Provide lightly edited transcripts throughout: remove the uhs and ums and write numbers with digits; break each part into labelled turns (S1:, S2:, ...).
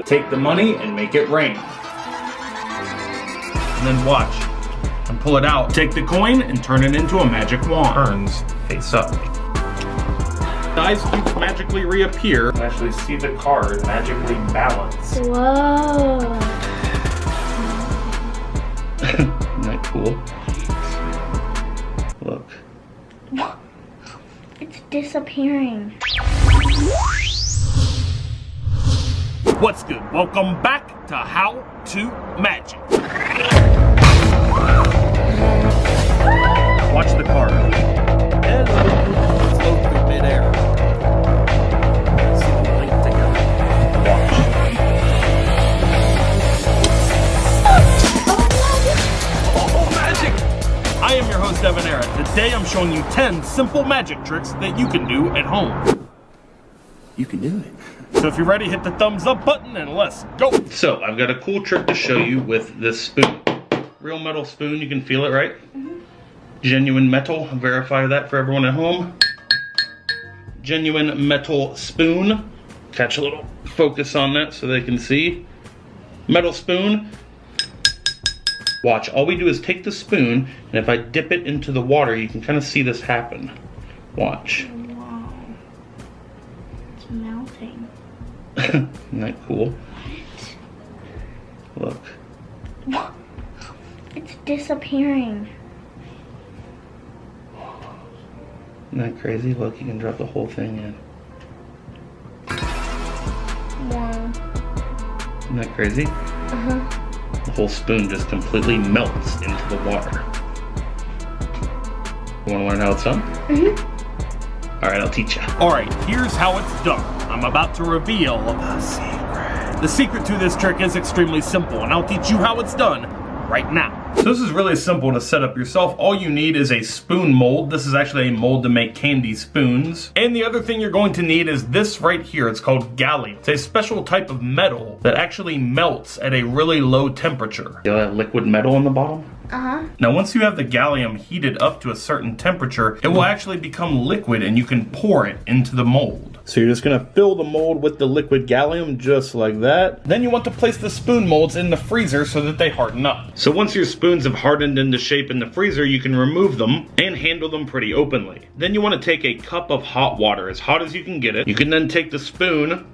S1: take the money and make it rain. And then watch. And pull it out. Take the coin and turn it into a magic wand. Turns face up. The ice cubes magically reappear. You can actually see the card magically balance.
S2: Whoa.
S1: Isn't that cool? Look.
S2: It's disappearing.
S1: What's good? Welcome back to How to Magic. Watch the card.
S3: Hello. Float through midair. See the light together.
S1: Oh, magic! I am your host, Evan Era. Today I'm showing you 10 simple magic tricks that you can do at home.
S3: You can do it.
S1: So if you're ready, hit the thumbs up button and let's go. So I've got a cool trick to show you with this spoon. Real metal spoon, you can feel it, right? Mm-hmm. Genuine metal, verify that for everyone at home. Genuine metal spoon. Catch a little focus on that so they can see. Metal spoon. Watch, all we do is take the spoon, and if I dip it into the water, you can kind of see this happen. Watch.
S2: Wow. It's melting.
S1: Isn't that cool? Look.
S2: It's disappearing.
S1: Isn't that crazy? Look, you can drop the whole thing in.
S2: Wow.
S1: Isn't that crazy?
S2: Uh-huh.
S1: The whole spoon just completely melts into the water. You want to learn how it's done?
S2: Mm-hmm.
S1: Alright, I'll teach you. Alright, here's how it's done. I'm about to reveal the secret. The secret to this trick is extremely simple, and I'll teach you how it's done right now. So this is really simple to set up yourself. All you need is a spoon mold. This is actually a mold to make candy spoons. And the other thing you're going to need is this right here. It's called gallium. It's a special type of metal that actually melts at a really low temperature. You know that liquid metal on the bottom?
S2: Uh-huh.
S1: Now once you have the gallium heated up to a certain temperature, it will actually become liquid and you can pour it into the mold. So you're just gonna fill the mold with the liquid gallium just like that. Then you want to place the spoon molds in the freezer so that they harden up. So once your spoons have hardened into shape in the freezer, you can remove them and handle them pretty openly. Then you want to take a cup of hot water, as hot as you can get it. You can then take the spoon,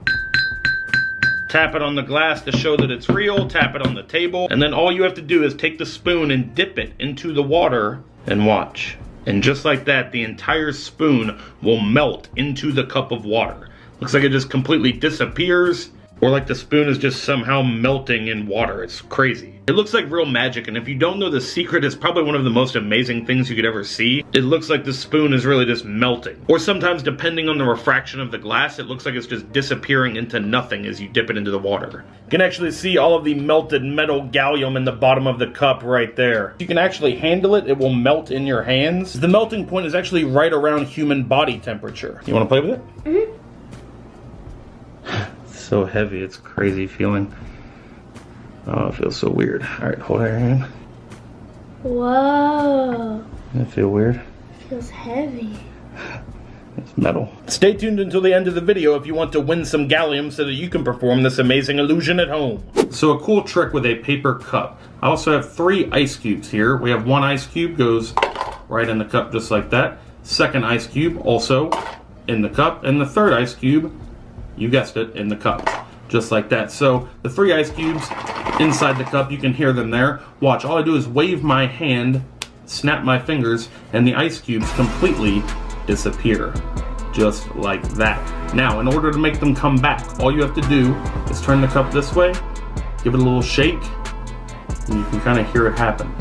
S1: tap it on the glass to show that it's real, tap it on the table, and then all you have to do is take the spoon and dip it into the water and watch. And just like that, the entire spoon will melt into the cup of water. Looks like it just completely disappears, or like the spoon is just somehow melting in water. It's crazy. It looks like real magic, and if you don't know the secret, it's probably one of the most amazing things you could ever see. It looks like the spoon is really just melting. Or sometimes, depending on the refraction of the glass, it looks like it's just disappearing into nothing as you dip it into the water. You can actually see all of the melted metal gallium in the bottom of the cup right there. You can actually handle it. It will melt in your hands. The melting point is actually right around human body temperature. You want to play with it?
S2: Mm-hmm.
S1: So heavy, it's crazy feeling. Oh, it feels so weird. Alright, hold out your hand.
S2: Whoa.
S1: Doesn't it feel weird?
S2: It feels heavy.
S1: It's metal. Stay tuned until the end of the video if you want to win some gallium so that you can perform this amazing illusion at home. So a cool trick with a paper cup. I also have 3 ice cubes here. We have 1 ice cube goes right in the cup just like that. Second ice cube also in the cup. And the third ice cube, you guessed it, in the cup. Just like that. So the 3 ice cubes inside the cup, you can hear them there. Watch, all I do is wave my hand, snap my fingers, and the ice cubes completely disappear. Just like that. Now, in order to make them come back, all you have to do is turn the cup this way, give it a little shake, and you can kind of hear it happen.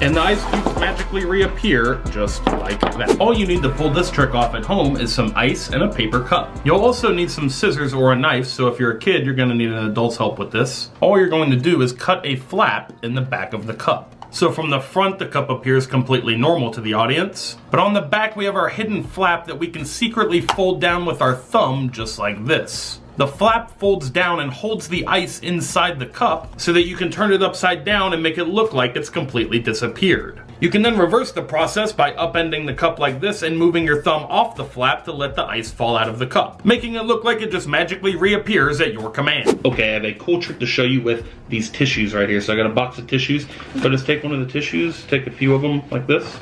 S1: And the ice cubes magically reappear just like that. All you need to pull this trick off at home is some ice and a paper cup. You'll also need some scissors or a knife, so if you're a kid, you're gonna need an adult's help with this. All you're going to do is cut a flap in the back of the cup. So from the front, the cup appears completely normal to the audience. But on the back, we have our hidden flap that we can secretly fold down with our thumb just like this. The flap folds down and holds the ice inside the cup so that you can turn it upside down and make it look like it's completely disappeared. You can then reverse the process by upending the cup like this and moving your thumb off the flap to let the ice fall out of the cup, making it look like it just magically reappears at your command. Okay, I have a cool trick to show you with these tissues right here. So I got a box of tissues. So just take one of the tissues, take a few of them like this.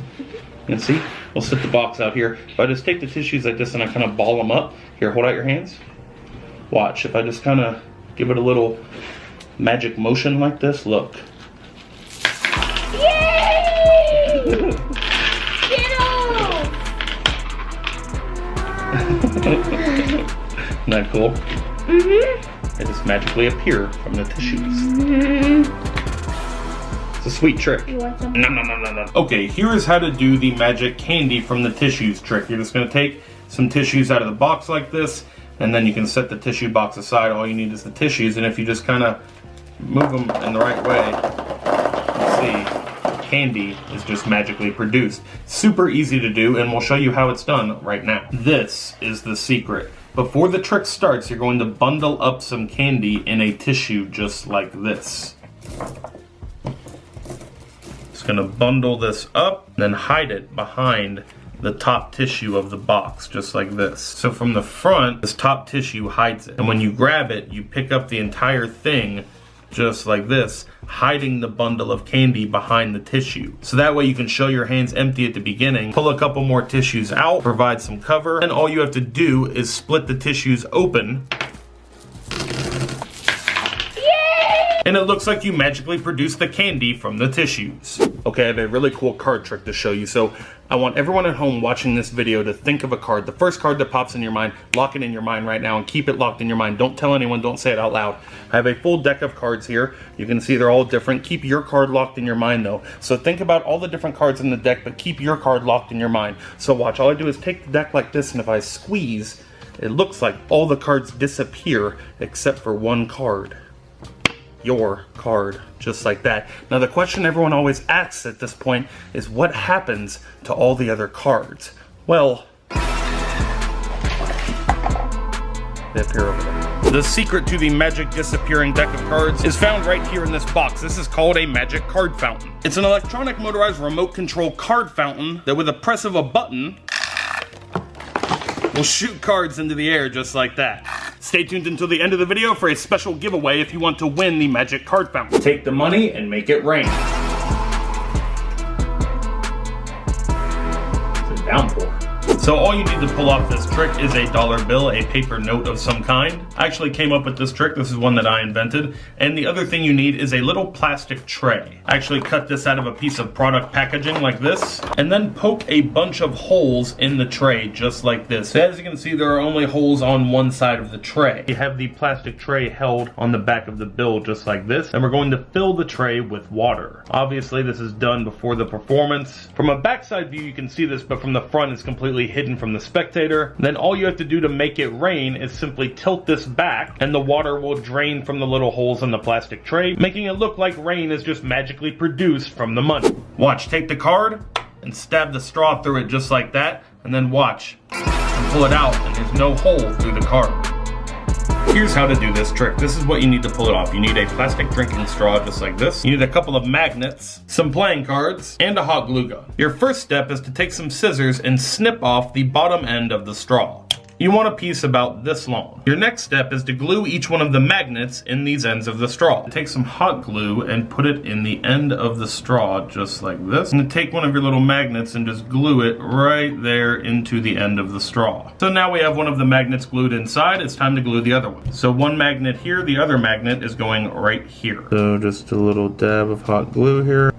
S1: And see, we'll set the box out here. If I just take the tissues like this and I kind of ball them up. Here, hold out your hands. Watch, if I just kind of give it a little magic motion like this, look.
S2: Yay! Get off!
S1: Isn't that cool? Mm-hmm. They just magically appear from the tissues. Mm-hmm. It's a sweet trick.
S2: You want some?
S1: No. Okay, here is how to do the magic candy from the tissues trick. You're just going to take some tissues out of the box like this, and then you can set the tissue box aside. All you need is the tissues, and if you just kind of move them in the right way, you see, candy is just magically produced. Super easy to do, and we'll show you how it's done right now. This is the secret. Before the trick starts, you're going to bundle up some candy in a tissue just like this. Just gonna bundle this up, then hide it behind the top tissue of the box, just like this. So from the front, this top tissue hides it. And when you grab it, you pick up the entire thing just like this, hiding the bundle of candy behind the tissue. So that way you can show your hands empty at the beginning, pull a couple more tissues out, provide some cover, and all you have to do is split the tissues open. And it looks like you magically produced the candy from the tissues. Okay, I have a really cool card trick to show you. So I want everyone at home watching this video to think of a card. The first card that pops in your mind, lock it in your mind right now and keep it locked in your mind. Don't tell anyone, don't say it out loud. I have a full deck of cards here. You can see they're all different. Keep your card locked in your mind though. So think about all the different cards in the deck, but keep your card locked in your mind. So watch, all I do is take the deck like this, and if I squeeze, it looks like all the cards disappear except for one card. Your card, just like that. Now the question everyone always asks at this point is, what happens to all the other cards? Well, they appear over there. The secret to the magic disappearing deck of cards is found right here in this box. This is called a magic card fountain. It's an electronic motorized remote control card fountain that with a press of a button will shoot cards into the air just like that. Stay tuned until the end of the video for a special giveaway if you want to win the magic card fountain. Take the money and make it rain. It's a downpour. So all you need to pull off this trick is a dollar bill, a paper note of some kind. I actually came up with this trick. This is one that I invented. And the other thing you need is a little plastic tray. I actually cut this out of a piece of product packaging like this, and then poke a bunch of holes in the tray just like this. As you can see, there are only holes on one side of the tray. You have the plastic tray held on the back of the bill just like this, and we're going to fill the tray with water. Obviously, this is done before the performance. From a backside view, you can see this, but from the front, it's completely hidden from the spectator. Then all you have to do to make it rain is simply tilt this back, and the water will drain from the little holes in the plastic tray, making it look like rain is just magically produced from the money. Watch, take the card and stab the straw through it just like that, and then watch, and pull it out, and there's no hole through the card. Here's how to do this trick. This is what you need to pull it off. You need a plastic drinking straw just like this. You need a couple of magnets, some playing cards, and a hot glue gun. Your first step is to take some scissors and snip off the bottom end of the straw. You want a piece about this long. Your next step is to glue each one of the magnets in these ends of the straw. Take some hot glue and put it in the end of the straw just like this. And take one of your little magnets and just glue it right there into the end of the straw. So now we have one of the magnets glued inside. It's time to glue the other one. So one magnet here, the other magnet is going right here. So just a little dab of hot glue here.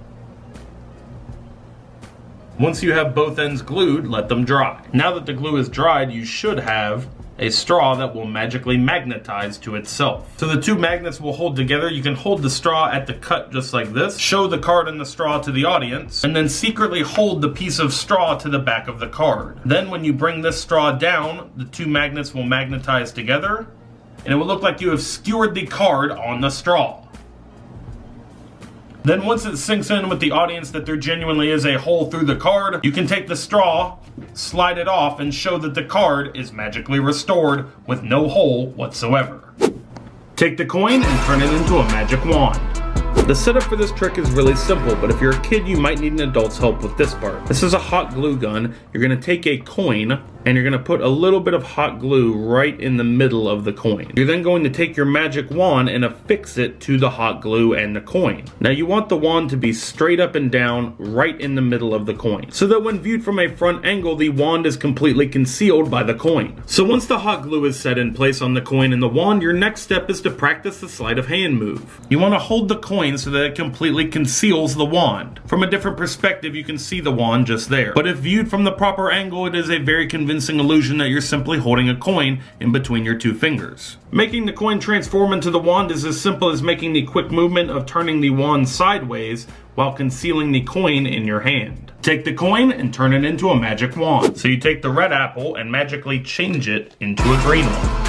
S1: Once you have both ends glued, let them dry. Now that the glue is dried, you should have a straw that will magically magnetize to itself. So the two magnets will hold together. You can hold the straw at the cut just like this, show the card and the straw to the audience, and then secretly hold the piece of straw to the back of the card. Then when you bring this straw down, the two magnets will magnetize together, and it will look like you have skewered the card on the straw. Then once it sinks in with the audience that there genuinely is a hole through the card, you can take the straw, slide it off, and show that the card is magically restored with no hole whatsoever. Take the coin and turn it into a magic wand. The setup for this trick is really simple, but if you're a kid, you might need an adult's help with this part. This is a hot glue gun. You're gonna take a coin and you're gonna put a little bit of hot glue right in the middle of the coin. You're then going to take your magic wand and affix it to the hot glue and the coin. Now you want the wand to be straight up and down right in the middle of the coin, so that when viewed from a front angle, the wand is completely concealed by the coin. So once the hot glue is set in place on the coin and the wand, your next step is to practice the sleight of hand move. You want to hold the coin so that it completely conceals the wand. From a different perspective, you can see the wand just there. But if viewed from the proper angle, it is a very convincing illusion that you're simply holding a coin in between your two fingers. Making the coin transform into the wand is as simple as making the quick movement of turning the wand sideways while concealing the coin in your hand. Take the coin and turn it into a magic wand. So you take the red apple and magically change it into a green one.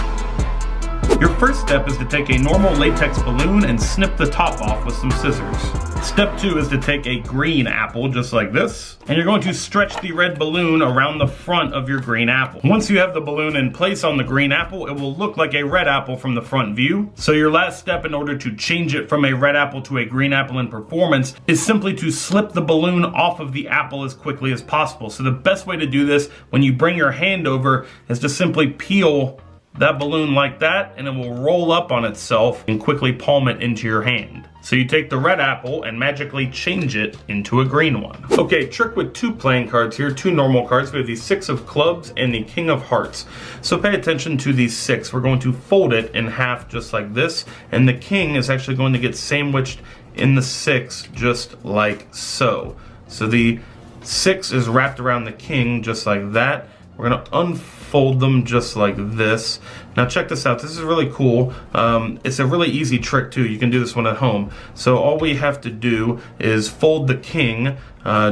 S1: Your first step is to take a normal latex balloon and snip the top off with some scissors. Step 2 is to take a green apple just like this, and you're going to stretch the red balloon around the front of your green apple. Once you have the balloon in place on the green apple, it will look like a red apple from the front view. So your last step in order to change it from a red apple to a green apple in performance is simply to slip the balloon off of the apple as quickly as possible. So the best way to do this when you bring your hand over is to simply peel that balloon like that, and it will roll up on itself and quickly palm it into your hand. So you take the red apple and magically change it into a green one. Okay, trick with 2 playing cards here, 2 normal cards. We have the 6 of clubs and the king of hearts. So pay attention to the 6. We're going to fold it in half just like this, and the king is actually going to get sandwiched in the 6 just like so. So the 6 is wrapped around the king just like that. We're gonna unfold them just like this. Now check this out, this is really cool. It's a really easy trick too. You can do this one at home. So all we have to do is fold the king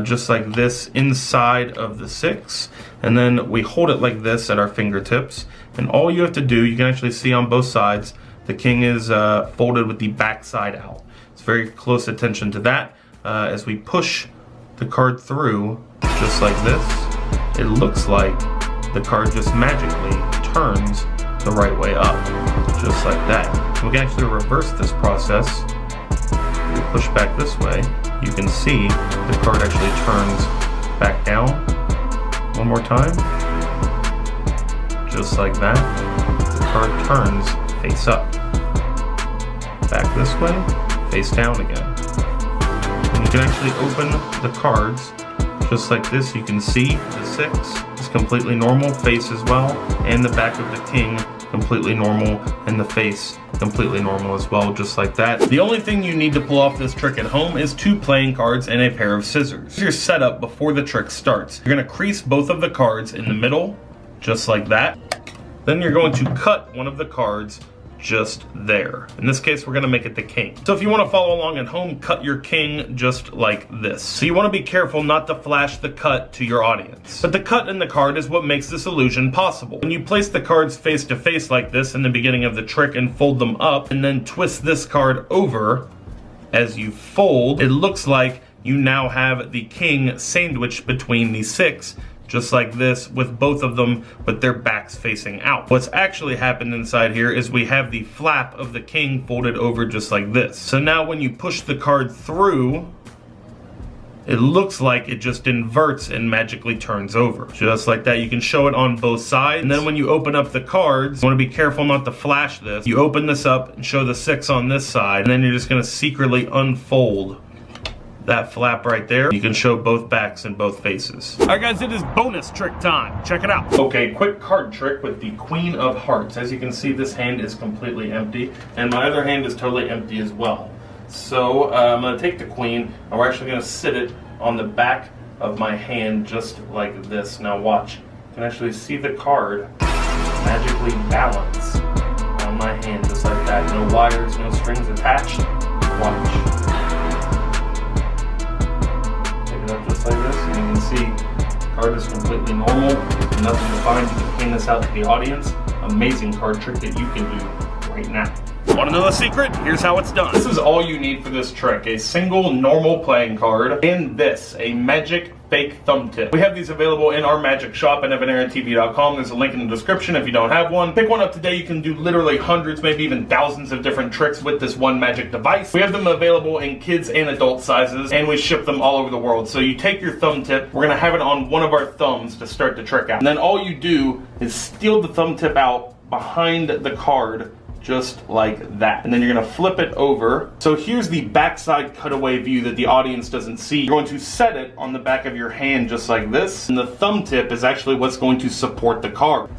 S1: just like this inside of the 6, and then we hold it like this at our fingertips. And all you have to do, you can actually see on both sides, the king is folded with the back side out. It's very close attention to that. As we push the card through just like this, it looks like the card just magically turns the right way up, just like that. We can actually reverse this process. We push back this way. You can see the card actually turns back down. One more time. Just like that. The card turns face up. Back this way, face down again. And you can actually open the cards just like this. You can see the 6 is completely normal, face as well, and the back of the king completely normal, and the face completely normal as well, just like that. The only thing you need to pull off this trick at home is 2 playing cards and a pair of scissors. Here's your setup before the trick starts. You're gonna crease both of the cards in the middle, just like that. Then you're going to cut one of the cards just there. In this case, we're gonna make it the king. So if you wanna follow along at home, cut your king just like this. So you wanna be careful not to flash the cut to your audience. But the cut in the card is what makes this illusion possible. When you place the cards face to face like this in the beginning of the trick and fold them up, and then twist this card over as you fold, it looks like you now have the king sandwiched between the 6, just like this, with both of them with their backs facing out. What's actually happened inside here is we have the flap of the king folded over just like this. So now when you push the card through, it looks like it just inverts and magically turns over. Just like that. You can show it on both sides. And then when you open up the cards, you want to be careful not to flash this. You open this up and show the 6 on this side, and then you're just gonna secretly unfold that flap right there. You can show both backs and both faces. All right guys, it is bonus trick time. Check it out. Okay, quick card trick with the Queen of Hearts. As you can see, this hand is completely empty, and my other hand is totally empty as well. So I'm gonna take the queen, and we're actually gonna sit it on the back of my hand just like this. Now watch. You can actually see the card magically balance on my hand just like that. No wires, no strings attached. Watch. Up just like this, and you can see the card is completely normal, nothing to find. You can hand this out to the audience. Amazing card trick that you can do right now. Want to know the secret? Here's how it's done. This is all you need for this trick: a single normal playing card and this, a magic fake thumb tip. We have these available in our magic shop at EvanEraTV.com. There's a link in the description if you don't have one. Pick one up today. You can do literally hundreds, maybe even thousands of different tricks with this one magic device. We have them available in kids and adult sizes, and we ship them all over the world. So you take your thumb tip, we're gonna have it on one of our thumbs to start the trick out. And then all you do is steal the thumb tip out behind the card, just like that. And then you're gonna flip it over. So here's the backside cutaway view that the audience doesn't see. You're going to set it on the back of your hand just like this. And the thumb tip is actually what's going to support the card.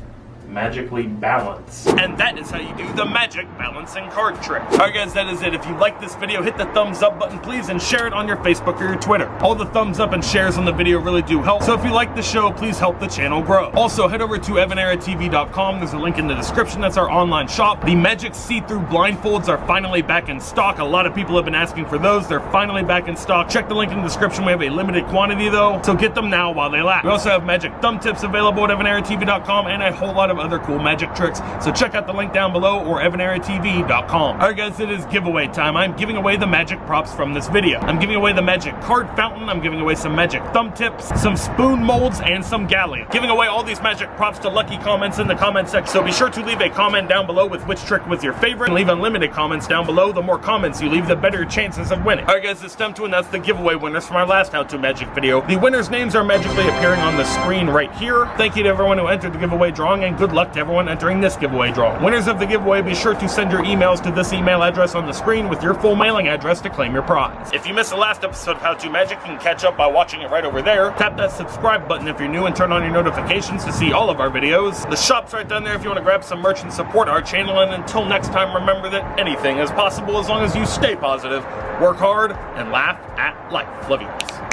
S1: Magically balance. And that is how you do the magic balancing card trick. Alright guys, that is it. If you like this video, hit the thumbs up button please and share it on your Facebook or your Twitter. All the thumbs up and shares on the video really do help. So if you like the show, please help the channel grow. Also, head over to EvanEraTV.com. There's a link in the description. That's our online shop. The magic see-through blindfolds are finally back in stock. A lot of people have been asking for those. They're finally back in stock. Check the link in the description. We have a limited quantity though, so get them now while they last. We also have magic thumb tips available at EvanEraTV.com and a whole lot of other cool magic tricks, so check out the link down below or EvanEraTV.com. Alright guys, it is giveaway time. I'm giving away the magic props from this video. I'm giving away the magic card fountain, I'm giving away some magic thumb tips, some spoon molds, and some galleon. Giving away all these magic props to lucky comments in the comment section, so be sure to leave a comment down below with which trick was your favorite, and leave unlimited comments down below. The more comments you leave, the better chances of winning. Alright guys, it's time to announce the giveaway winners from our last How To Magic video. The winners' names are magically appearing on the screen right here. Thank you to everyone who entered the giveaway drawing, and good luck to everyone entering this giveaway drawing. Winners of the giveaway, be sure to send your emails to this email address on the screen with your full mailing address to claim your prize. If you missed the last episode of How To Magic, you can catch up by watching it right over there. Tap that subscribe button if you're new and turn on your notifications to see all of our videos. The shop's right down there if you want to grab some merch and support our channel. And until next time, remember that anything is possible as long as you stay positive, work hard, and laugh at life. Love you guys.